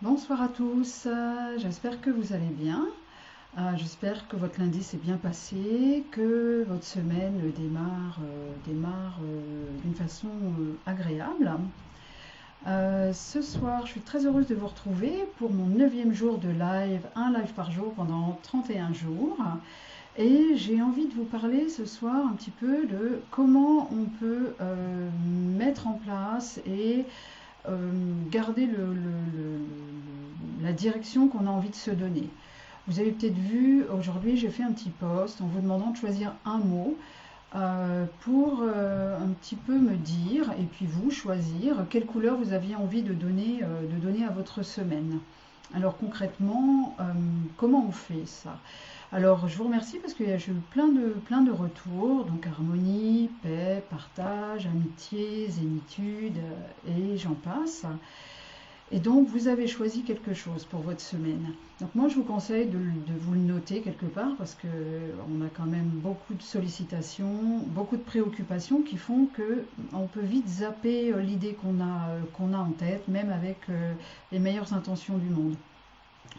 Bonsoir à tous, j'espère que vous allez bien. J'espère que votre lundi s'est bien passé, que votre semaine démarre d'une façon agréable. Ce soir, je suis très heureuse de vous retrouver pour mon 9e jour de live, un live par jour pendant 31 jours. Et j'ai envie de vous parler ce soir un petit peu de comment on peut mettre en place et garder la direction qu'on a envie de se donner. Vous avez peut-être vu, aujourd'hui j'ai fait un petit post en vous demandant de choisir un mot pour un petit peu me dire, et puis vous choisir, quelle couleur vous aviez envie de donner à votre semaine. Alors concrètement, comment on fait ça? Alors je vous remercie parce que j'ai eu plein de retours, donc harmonie, paix, partage, amitié, zénitude, et j'en passe. Et donc, vous avez choisi quelque chose pour votre semaine. Donc, moi, je vous conseille de vous le noter quelque part parce que on a quand même beaucoup de sollicitations, beaucoup de préoccupations qui font que on peut vite zapper l'idée qu'on a en tête, même avec les meilleures intentions du monde.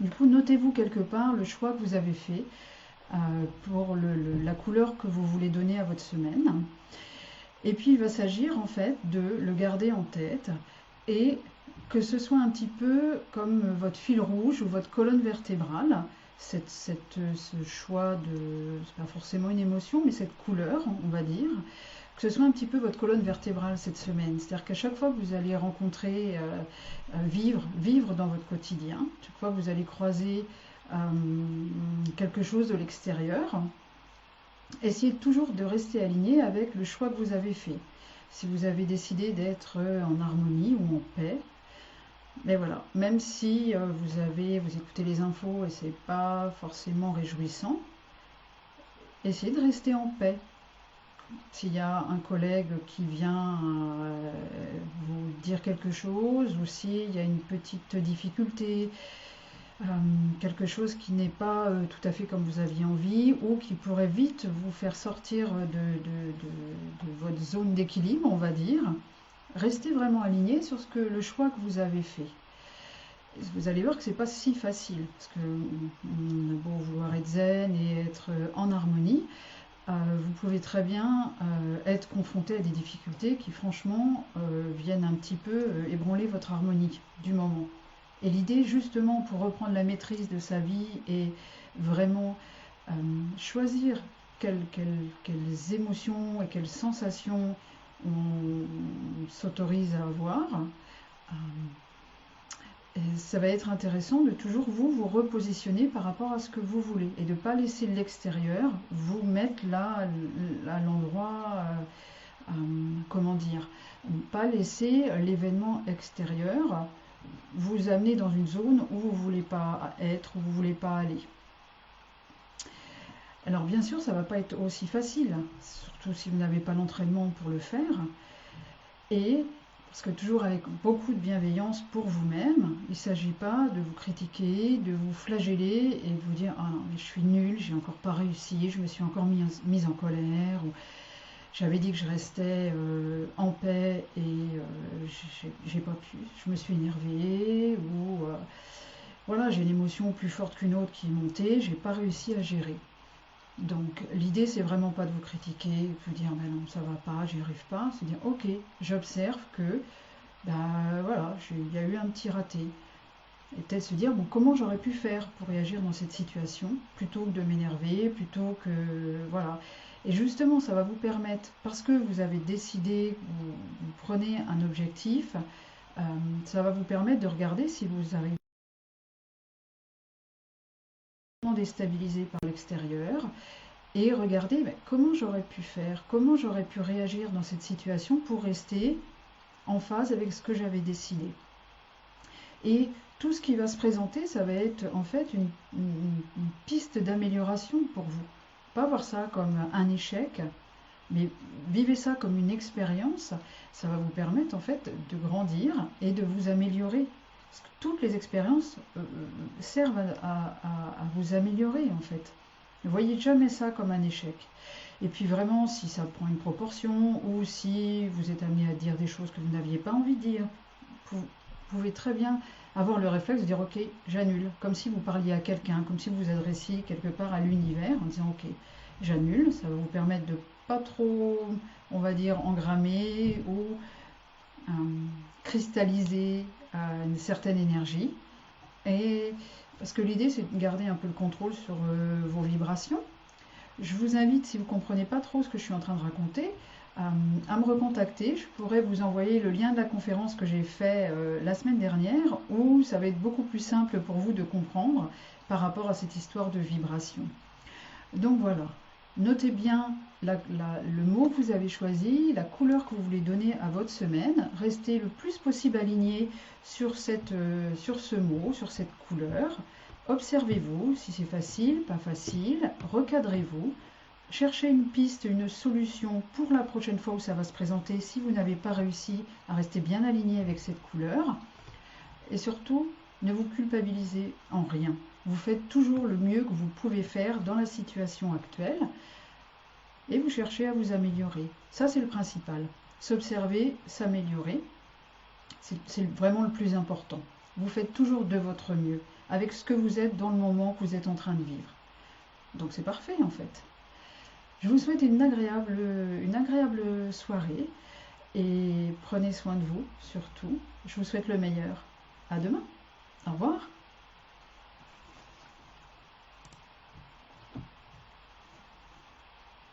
Du coup, notez-vous quelque part le choix que vous avez fait pour la couleur que vous voulez donner à votre semaine. Et puis il va s'agir en fait de le garder en tête et que ce soit un petit peu comme votre fil rouge ou votre colonne vertébrale, ce choix de, c'est pas forcément une émotion, mais cette couleur, on va dire, que ce soit un petit peu votre colonne vertébrale cette semaine. C'est-à-dire qu'à chaque fois que vous allez rencontrer, vivre dans votre quotidien, chaque fois que vous allez croiser quelque chose de l'extérieur, essayez toujours de rester aligné avec le choix que vous avez fait. Si vous avez décidé d'être en harmonie ou en paix, mais voilà, même si vous écoutez les infos et c'est pas forcément réjouissant, essayez de rester en paix. S'il y a un collègue qui vient vous dire quelque chose, ou s'il y a une petite difficulté, euh, quelque chose qui n'est pas tout à fait comme vous aviez envie ou qui pourrait vite vous faire sortir de votre zone d'équilibre, on va dire, restez vraiment aligné sur le choix que vous avez fait. Vous allez voir que c'est pas si facile parce que on a beau vouloir être zen et être en harmonie, vous pouvez très bien être confronté à des difficultés qui franchement viennent un petit peu ébranler votre harmonie du moment. Et l'idée, justement, pour reprendre la maîtrise de sa vie et vraiment choisir quelles émotions et quelles sensations on s'autorise à avoir, euh, et ça va être intéressant de toujours vous repositionner par rapport à ce que vous voulez et de ne pas laisser l'extérieur vous mettre là à l'endroit, comment dire, ne pas laisser l'événement extérieur vous amener dans une zone où vous ne voulez pas être, où vous ne voulez pas aller. Alors bien sûr, ça ne va pas être aussi facile, surtout si vous n'avez pas l'entraînement pour le faire. Et parce que toujours avec beaucoup de bienveillance pour vous-même, il ne s'agit pas de vous critiquer, de vous flageller et de vous dire ah non, mais je suis nulle, j'ai encore pas réussi, je me suis encore mise en colère, ou j'avais dit que je restais en paix et j'ai pas pu, je me suis énervée, ou voilà, j'ai une émotion plus forte qu'une autre qui est montée, j'ai pas réussi à gérer. Donc l'idée c'est vraiment pas de vous critiquer, de vous dire ben non ça va pas, j'y arrive pas, c'est dire ok, j'observe que voilà, il y a eu un petit raté. Et peut-être se dire bon comment j'aurais pu faire pour réagir dans cette situation, plutôt que de m'énerver, plutôt que voilà. Et justement ça va vous permettre, parce que vous avez décidé, vous prenez un objectif, ça va vous permettre de regarder si vous arrivez déstabilisé par l'extérieur, et regarder ben, comment j'aurais pu faire, comment j'aurais pu réagir dans cette situation pour rester en phase avec ce que j'avais décidé. Et tout ce qui va se présenter, ça va être en fait une piste d'amélioration pour vous. Pas voir ça comme un échec, mais vivez ça comme une expérience. Ça va vous permettre en fait de grandir et de vous améliorer. Parce que toutes les expériences servent à vous améliorer en fait. Ne voyez jamais ça comme un échec. Et puis vraiment, si ça prend une proportion ou si vous êtes amené à dire des choses que vous n'aviez pas envie de dire, Vous pouvez très bien avoir le réflexe de dire ok, j'annule, comme si vous parliez à quelqu'un, comme si vous vous adressiez quelque part à l'univers en disant ok, j'annule. Ça va vous permettre de pas trop, on va dire, engrammer ou cristalliser une certaine énergie. Et parce que l'idée c'est de garder un peu le contrôle sur vos vibrations. Je vous invite, si vous ne comprenez pas trop ce que je suis en train de raconter, à me recontacter. Je pourrais vous envoyer le lien de la conférence que j'ai fait la semaine dernière, où ça va être beaucoup plus simple pour vous de comprendre par rapport à cette histoire de vibration. Donc voilà, notez bien le mot que vous avez choisi, la couleur que vous voulez donner à votre semaine. Restez le plus possible aligné sur ce mot, sur cette couleur. Observez-vous, si c'est facile, pas facile, recadrez-vous. Cherchez une piste, une solution pour la prochaine fois où ça va se présenter si vous n'avez pas réussi à rester bien aligné avec cette couleur. Et surtout, ne vous culpabilisez en rien. Vous faites toujours le mieux que vous pouvez faire dans la situation actuelle et vous cherchez à vous améliorer. Ça, c'est le principal. S'observer, s'améliorer, c'est vraiment le plus important. Vous faites toujours de votre mieux avec ce que vous êtes dans le moment que vous êtes en train de vivre. Donc c'est parfait en fait. Je vous souhaite une agréable soirée et prenez soin de vous surtout. Je vous souhaite le meilleur. À demain. Au revoir.